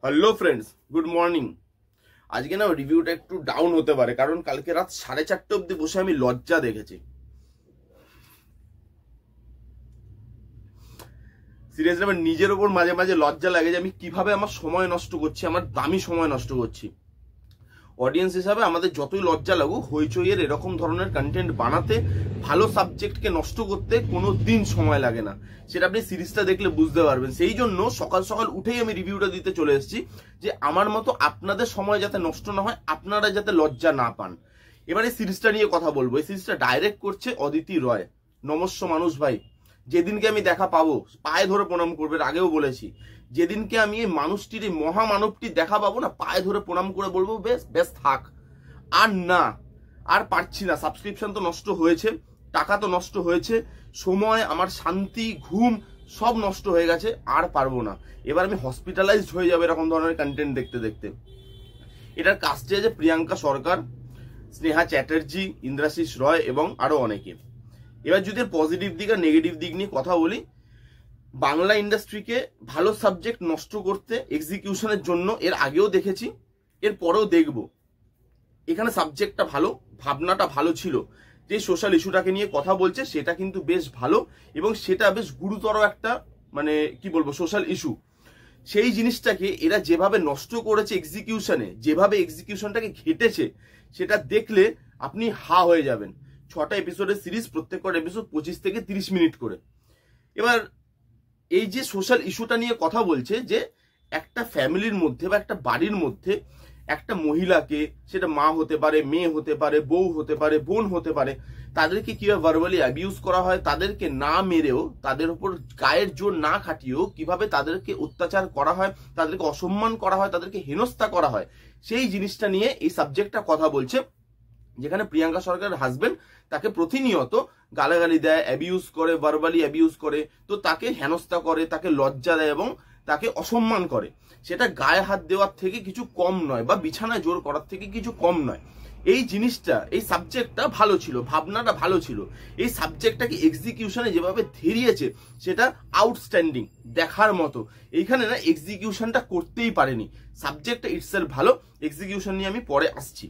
Hello friends, good morning. আজকে না রিভিউটা একটু ডাউন হতে পারে, কারণ কালকে রাত 4:30 অব্দি বসে আমি লজ্জা দেখেছি। সিরিয়াসলি আমার নিজের ওপর মাঝে মাঝে লজ্জা লাগে যে আমি কিভাবে আমার সময় নষ্ট করছি, আমার দামি সময় নষ্ট করছি। অডিয়েন্স হিসাবে আমাদের যতই লজ্জা লাগুক, হইচইয়ের এরকম ধরনের কন্টেন্ট বানাতে, ভালো সাবজেক্টকে নষ্ট করতে কোনো দিন সময় লাগে না। সেটা আপনি সিরিজটা দেখলে বুঝতে পারবেন। সেই জন্য সকাল সকাল উঠেই আমি রিভিউটা দিতে চলে এসেছি যে আমার মতো আপনাদের সময় যাতে নষ্ট না হয়, আপনারা যাতে লজ্জা না পান। এবার এই সিরিজটা নিয়ে কথা বলবো। এই সিরিজটা ডাইরেক্ট করছে অদিতি রয়। নমস্য মানুষ ভাই, যেদিনকে আমি দেখা পাবো পায়ে ধরে প্রণাম করবে। আগেও বলেছি, যেদিনকে আমি এই মানুষটির, এই মহামানবটির দেখা পাবো না, পায়ে ধরে প্রণাম করে বলবো বেশ বেশ থাক, আর না, আর পারছি না। সাবস্ক্রিপশন তো নষ্ট হয়েছে, টাকা তো নষ্ট হয়েছে, সময়, আমার শান্তি, ঘুম সব নষ্ট হয়ে গেছে, আর পারবো না। এবার আমি হসপিটালাইজড হয়ে যাবে এরকম ধরনের কন্টেন্ট দেখতে দেখতে। এটার কাস্টে আছে প্রিয়াঙ্কা সরকার, স্নেহা চ্যাটার্জি, ইন্দ্রাশিস রয় এবং আরো অনেকে। এবার যদি পজিটিভ দিক আর নেগেটিভ দিক নিয়ে কথা বলি, বাংলা ইন্ডাস্ট্রিকে ভালো সাবজেক্ট নষ্ট করতে এক্সিকিউশনের জন্য এর আগেও দেখেছি, এর পরেও দেখব। এখানে সাবজেক্টটা ভালো, ভাবনাটা ভালো ছিল, যে সোশ্যাল ইস্যুটাকে নিয়ে কথা বলছে সেটা কিন্তু বেশ ভালো, এবং সেটা বেশ গুরুতর একটা, মানে কি বলবো, সোশ্যাল ইস্যু। সেই জিনিসটাকে এরা যেভাবে নষ্ট করেছে এক্সিকিউশনে, যেভাবে এক্সিকিউশনটাকে ঘেটেছে, সেটা দেখলে আপনি হা হয়ে যাবেন। 6টা এপিসোডের সিরিজ, প্রত্যেকটা এপিসোড 25 থেকে 30 মিনিট করে। এবার এই যে সোশ্যাল ইস্যুটা নিয়ে কথা বলছে, যে একটা ফ্যামিলির মধ্যে বা একটা বাড়ির মধ্যে একটা মহিলাকে, সেটা মা হতে পারে, মেয়ে হতে পারে, বউ হতে পারে, বোন হতে পারে, তাদেরকে কিভাবে ভার্বালি অ্যাবিউজ করা হয়, তাদেরকে না মেরেও, তাদের উপর গায়ের জোর না খাটিয়েও কিভাবে তাদেরকে অত্যাচার করা হয়, তাদেরকে অসম্মান করা হয়, তাদেরকে হেনস্থা করা হয়, সেই জিনিসটা নিয়ে এই সাবজেক্টটা কথা বলছে। যেখানে প্রিয়াঙ্কা সরকারের হাজবেন্ড তাকে প্রতিনিয়ত গালাগালি দেয়, অ্যাবিউজ করে, ভার্বালি অ্যাবিউজ করে, তো তাকে হেনস্থা করে, তাকে লজ্জা দেয় এবং তাকে অসম্মান করে। সেটা গায়ে হাত দেওয়ার থেকে কিছু কম নয়, বা বিছানায় জোর করার থেকে কিছু কম নয়। এই জিনিসটা, এই সাবজেক্টটা ভালো ছিল, ভাবনাটা ভালো ছিল। এই সাবজেক্টটাকে এক্সিকিউশনে যেভাবে ধরিয়েছে সেটা আউটস্ট্যান্ডিং, দেখার মতো। এইখানে না এক্সিকিউশনটা করতেই পারেনি। সাবজেক্টটা ইটসেলফ ভালো, এক্সিকিউশন নিয়ে আমি পরে আসছি।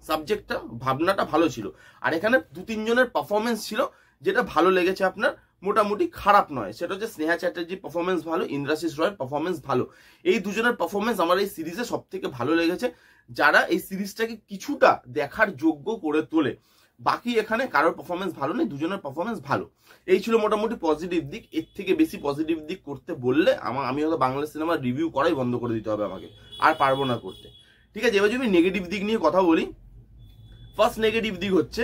সাবজেক্টটা, ভাবনাটা ভালো ছিল। আর এখানে 2-3 জনের পারফরমেন্স ছিল যেটা ভালো লেগেছে আপনার, মোটামুটি খারাপ নয়। সেটা হচ্ছে স্নেহা চ্যাটার্জির পারফরমেন্স ভালো, ইন্দ্রাশিস রয়ের পারফরমেন্স ভালো। এই দুজনের পারফরমেন্স আমার এই সিরিজে সব থেকে ভালো লেগেছে, যারা এই সিরিজটাকে কিছুটা দেখার যোগ্য করে তোলে। বাকি এখানে কারোর পারফরমেন্স ভালো নেই, দুজনের পারফরমেন্স ভালো। এই ছিল মোটামুটি পজিটিভ দিক। এর থেকে বেশি পজিটিভ দিক করতে বললে আমি হয়তো বাংলা সিনেমার রিভিউ করাই বন্ধ করে দিতে হবে আমাকে, আর পারবো না করতে। ঠিক আছে, এবার যদি নেগেটিভ দিক নিয়ে কথা বলি, ফার্স্ট নেগেটিভ দিক হচ্ছে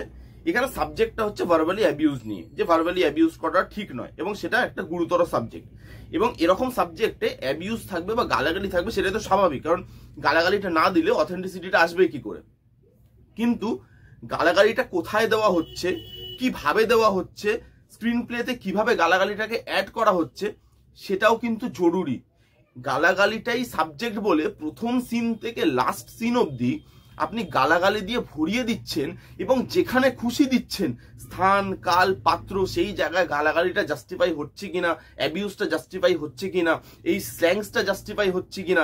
এখানে সাবজেক্টটা হচ্ছে ভার্বালি অ্যাবিউজ নিয়ে, যে ভার্বালি অ্যাবিউজ করা ঠিক নয়, এবং সেটা একটা গুরুতর সাবজেক্ট। এবং এরকম সাবজেক্টে অ্যাবিউজ থাকবে বা গালাগালি থাকবে, সেটা তো স্বাভাবিক, কারণ গালাগালিটা না দিলে অথেন্টিসিটিটা আসবে কি করে। কিন্তু গালাগালিটা কোথায় দেওয়া হচ্ছে, কিভাবে দেওয়া হচ্ছে, স্ক্রিন প্লেতে কিভাবে গালাগালিটাকে অ্যাড করা হচ্ছে, সেটাও কিন্তু জরুরি। গালাগালিটাই সাবজেক্ট বলে প্রথম সিন থেকে লাস্ট সিন অবধি আপনি গালাগালি দিয়ে ভরিয়ে দিচ্ছেন, এবং যেখানে খুশি দিচ্ছেন, স্থান, কাল, পাত্র, সেই জায়গায় গালাগালিটা জাস্টিফাই হচ্ছে কিনা, অ্যাবিউজটা জাস্টিফাই হচ্ছে কিনা, এই স্ল্যাংসটা জাস্টিফাই হচ্ছে কিনা,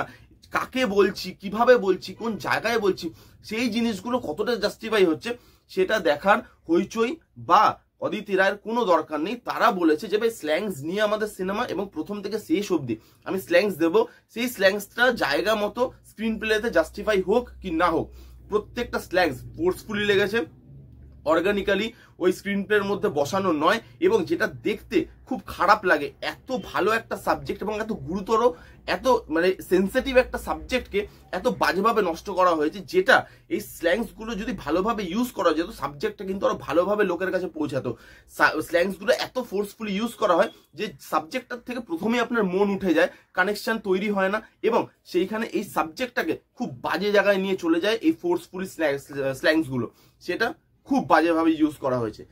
কাকে বলছি, কিভাবে বলছি, কোন জায়গায় বলছি, সেই জিনিসগুলো কতটা জাস্টিফাই হচ্ছে, সেটা দেখার হইচই বা অদিতি রায়ের কোনো দরকার নেই। তারা বলেছে যে ভাই স্ল্যাংস নিয়ে আমাদের সিনেমা, এবং প্রথম থেকে শেষ অবধি আমি স্ল্যাংস দেবো, সেই স্ল্যাংসটা জায়গা মতো স্ক্রিন প্লেতে জাস্টিফাই হোক কি না হোক, প্রত্যেকটা স্ল্যাংস ফোর্সফুলি লেগেছে, অর্গানিক্যালি ওই স্ক্রিন প্লের মধ্যে বসানো নয়, এবং যেটা দেখতে খুব খারাপ লাগে। এত ভালো একটা সাবজেক্ট এবং এত গুরুতর, এত মানে সেন্সিটিভ একটা সাবজেক্টকে এত বাজেভাবে নষ্ট করা হয়েছে, যেটা এই স্ল্যাংস গুলো যদি ভালোভাবে ইউজ করা যেত, সাবজেক্টটা কিন্তু আরো ভালোভাবে লোকের কাছে পৌঁছাতো। স্ল্যাংস গুলো এত ফোর্সফুলি ইউজ করা হয় যে সাবজেক্টটার থেকে প্রথমেই আপনার মন উঠে যায়, কানেকশন তৈরি হয় না, এবং সেইখানে এই সাবজেক্টটাকে খুব বাজে জায়গায় নিয়ে চলে যায় এই ফোর্সফুলি স্ল্যাংস গুলো। সেটা খুব বাজেভাবে ইউজ করা হয়েছে।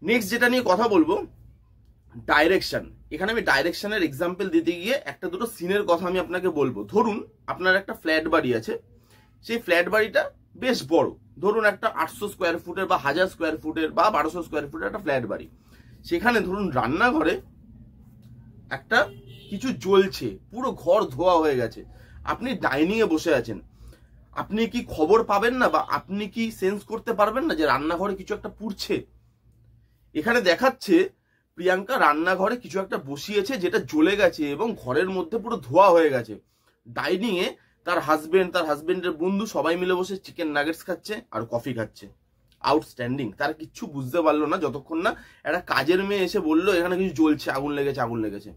নেক্সট যেটা নিয়ে কথা বলবো, ডাইরেকশন। এখানে আমি ডাইরেকশনের এক্সাম্পল দিতে গিয়ে একটা দুটো সিনের কথা আমি আপনাকে বলবো। ধরুন আপনার একটা ফ্ল্যাট বাড়ি আছে, সেই ফ্ল্যাট বাড়িটা বেশ বড়, ধরুন একটা 800 স্কোয়ার ফুটের বা 1000 স্কোয়ার ফুটের বা 1200 স্কোয়ার ফুটের একটা ফ্ল্যাট বাড়ি। সেখানে ধরুন রান্নাঘরে একটা কিছু জ্বলছে, পুরো ঘর ধোয়া হয়ে গেছে, আপনি ডাইনিং এ বসে আছেন, আপনি কি খবর পাবেন না বা আপনি কি সেন্স করতে পারবেন না যে রান্নাঘরে কিছু একটা পুড়ছে? এখানে দেখাচ্ছে প্রিয়াঙ্কা রান্নাঘরে কিছু একটা বসিয়েছে যেটা জ্বলে গেছে এবং ঘরের মধ্যে পুরো ধোয়া হয়ে গেছে। ডাইনিং এ তার হাজবেন্ড, তার হাজবেন্ডের বন্ধু সবাই মিলে বসে চিকেন নাগেটস খাচ্ছে আর কফি খাচ্ছে। আউটস্ট্যান্ডিং। তার কিচ্ছু বুঝতে পারলো না যতক্ষণ না একটা কাজের মেয়ে এসে বললো এখানে কিছু জ্বলছে, আগুন লেগেছে, আগুন লেগেছে।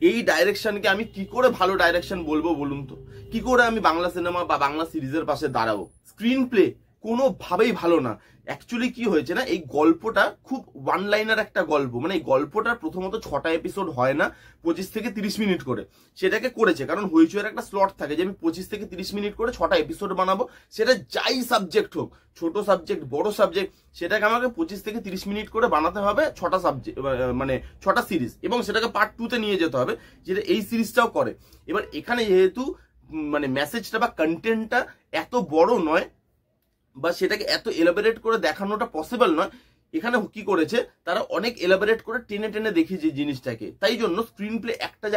এই ডাইরেকশনকে আমি কি করে ভালো ডাইরেকশন বলবো বলুন তো? কি করে আমি বাংলা সিনেমা বা বাংলা সিরিজের পাশে দাঁড়াবো? স্ক্রিন প্লে কোনোভাবেই ভালো না। অ্যাকচুয়ালি কি হয়েছে না, এই গল্পটা খুব ওয়ান লাইনার একটা গল্প, মানে এই গল্পটার প্রথমত 6টা এপিসোড হয় না, 25 থেকে 30 মিনিট করে সেটাকে করেছে, কারণ হইচইয়ের একটা স্লট থাকে যে আমি 25 থেকে 30 মিনিট করে 6টা এপিসোড বানাবো, সেটা যাই সাবজেক্ট হোক, ছোট সাবজেক্ট বড় সাবজেক্ট, সেটাকে আমাকে 25 থেকে 30 মিনিট করে বানাতে হবে 6টা সাবজেক্ট, মানে 6টা সিরিজ, এবং সেটাকে পার্ট 2 তে নিয়ে যেতে হবে, যেটা এই সিরিজটাও করে। এবার এখানে যেহেতু মানে মেসেজটা বা কন্টেন্টটা এত বড় নয় বা সেটাকে এত এলাবোরেট করে দেখানোটা পসিবল নয়, এখানে কি করেছে তারা অনেক এলাবোরেট করে টেনে টেনে দেখিয়েছে জিনিসটাকে, তাই জন্য স্ক্রিন প্লে একটা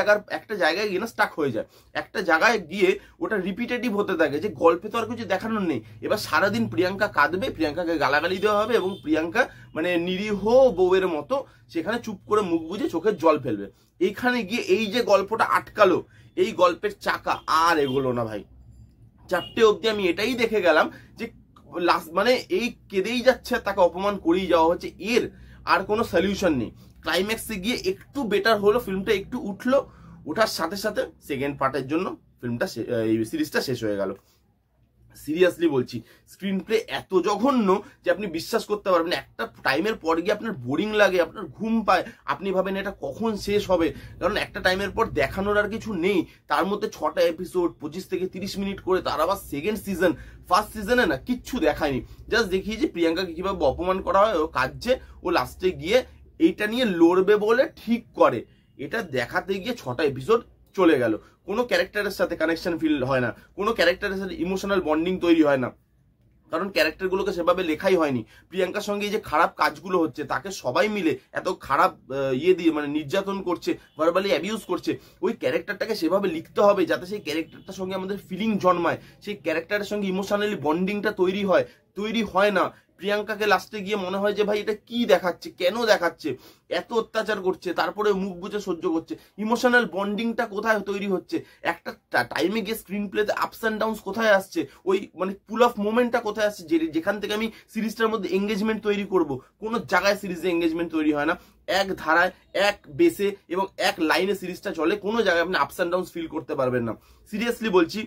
জায়গায় গিয়ে না স্টাক হয়ে যায়, একটা জায়গায় গিয়ে ওটা রিপিটেটিভ হতে থাকে যে গল্পে তো আর কিছু দেখানোর নেই। এবার সারাদিন প্রিয়াঙ্কা কাঁদবে, প্রিয়াঙ্কাকে গালাগালি দেওয়া হবে এবং প্রিয়াঙ্কা মানে নিরীহ বউয়ের মতো সেখানে চুপ করে মুখ বুজে চোখের জল ফেলবে। এইখানে গিয়ে এই যে গল্পটা আটকালো, এই গল্পের চাকা আর এগোলো না ভাই। 4টে অবধি আমি এটাই দেখে গেলাম যে লাস্ট মানে এই কেঁদেই যাচ্ছে, তাকে অপমান করেই যাওয়া হচ্ছে, এর আর কোনো সলিউশন নেই। ক্লাইম্যাক্সে গিয়ে একটু বেটার হলো, ফিল্মটা একটু উঠলো, ওঠার সাথে সাথে সেকেন্ড পার্টের জন্য ফিল্মটা এই সিরিজটা শেষ হয়ে গেল। সিরিয়াসলি বলছি, স্ক্রিন প্লে এত জঘন্য যে আপনি বিশ্বাস করতে পারবেন, একটা টাইমের পর গিয়ে আপনার বোরিং লাগে, আপনার ঘুম পায়, আপনি ভাবেন এটা কখন শেষ হবে, কারণ একটা টাইমের পর দেখানোর আর কিছু নেই। তার মধ্যে 6টা এপিসোড 25 থেকে 30 মিনিট করে, তার আবার সেকেন্ড সিজন। ফার্স্ট সিজনে না কিচ্ছু দেখায়নি, জাস্ট দেখিয়েছি প্রিয়াঙ্কাকে কিভাবে অপমান করা হয়, ও কাঁদছে, ও লাস্টে গিয়ে এইটা নিয়ে লড়বে বলে ঠিক করে, এটা দেখাতে গিয়ে 6টা এপিসোড চলে গেল। কোনো ক্যারেক্টারের সাথে কানেকশন ফিল হয় না, কোনো ক্যারেক্টারের সাথে ইমোশনাল বন্ডিং তৈরি হয় না, কারণ ক্যারেক্টারগুলোকে সেভাবে লেখাই হয়নি। প্রিয়াঙ্কার সঙ্গে এই যে খারাপ কাজগুলো হচ্ছে, তাকে সবাই মিলে এত খারাপ দিয়ে মানে নির্যাতন করছে, ভার্বালি অ্যাবিউজ করছে, ওই ক্যারেক্টারটাকে সেভাবে লিখতে হবে যাতে সেই ক্যারেক্টারটার সঙ্গে আমাদের ফিলিং জন্মায়, সেই ক্যারেক্টারের সঙ্গে ইমোশনালি বন্ডিংটা তৈরি হয় না। প্রিয়াঙ্কাকে লাস্টে গিয়ে মনে হয় যে ভাই এটা কি দেখাচ্ছে, কেন দেখাচ্ছে, এত অত্যাচার করছে, তারপরে মুখ বুঝে সহ্য করছে, ইমোশনাল বন্ডিংটা কোথায় তৈরি হচ্ছে, একটা টাইমে গিয়ে স্ক্রিন প্লেতে আপস অ্যান্ড ডাউনস কোথায় আসছে, ওই মানে পুল অফ মোমেন্টটা কোথায় আসছে, যেখান থেকে আমি সিরিজটার মধ্যে এঙ্গেজমেন্ট তৈরি করব। কোনো জায়গায় সিরিজে এঙ্গেজমেন্ট তৈরি হয় না, এক ধারায় এক বেসে এবং এক লাইনে সিরিজটা চলে, কোনো জায়গায় আপনি আপস অ্যান্ড ডাউনস ফিল করতে পারবেন না। সিরিয়াসলি বলছি,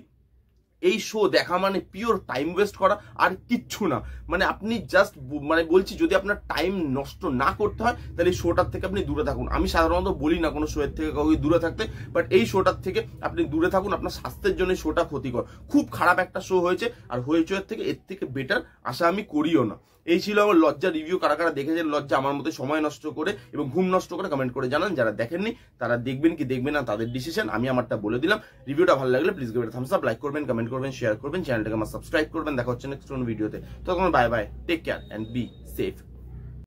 এই শো দেখা মানে পিওর টাইম ওয়েস্ট করা আর কিচ্ছু না। মানে আপনি জাস্ট মানে বলছি, যদি আপনার টাইম নষ্ট না করতে হয় তাহলে এই শোটার থেকে আপনি দূরে থাকুন। আমি সাধারণত বলি না কোনো শো এর থেকে কাউকে দূরে থাকতে, বাট এই শোটার থেকে আপনি দূরে থাকুন, আপনার স্বাস্থ্যের জন্য শোটা ক্ষতিকর। খুব খারাপ একটা শো হয়েছে, আর হয়েছে এর থেকে বেটার আশা আমি করিও না। এই ছিল আমার লজ্জা রিভিউ। কারা কারা দেখেছেন লজ্জা আমার মতো সময় নষ্ট করে এবং ঘুম নষ্ট করে কমেন্ট করে জানান। যারা দেখেননি তারা দেখবেন কি দেখবেন না তাদের ডিসিশন, আমি আমারটা বলে দিলাম। রিভিউটা ভালো লাগলে please give it a Thums up, like করবেন, কমেন্ট করবেন, শেয়ার করবেন, চ্যানেলটাকে আমার সাবস্ক্রাইব করবেন। দেখা হচ্ছে নেক্সট কোন ভিডিওতে। তখন bye bye, take care and be safe.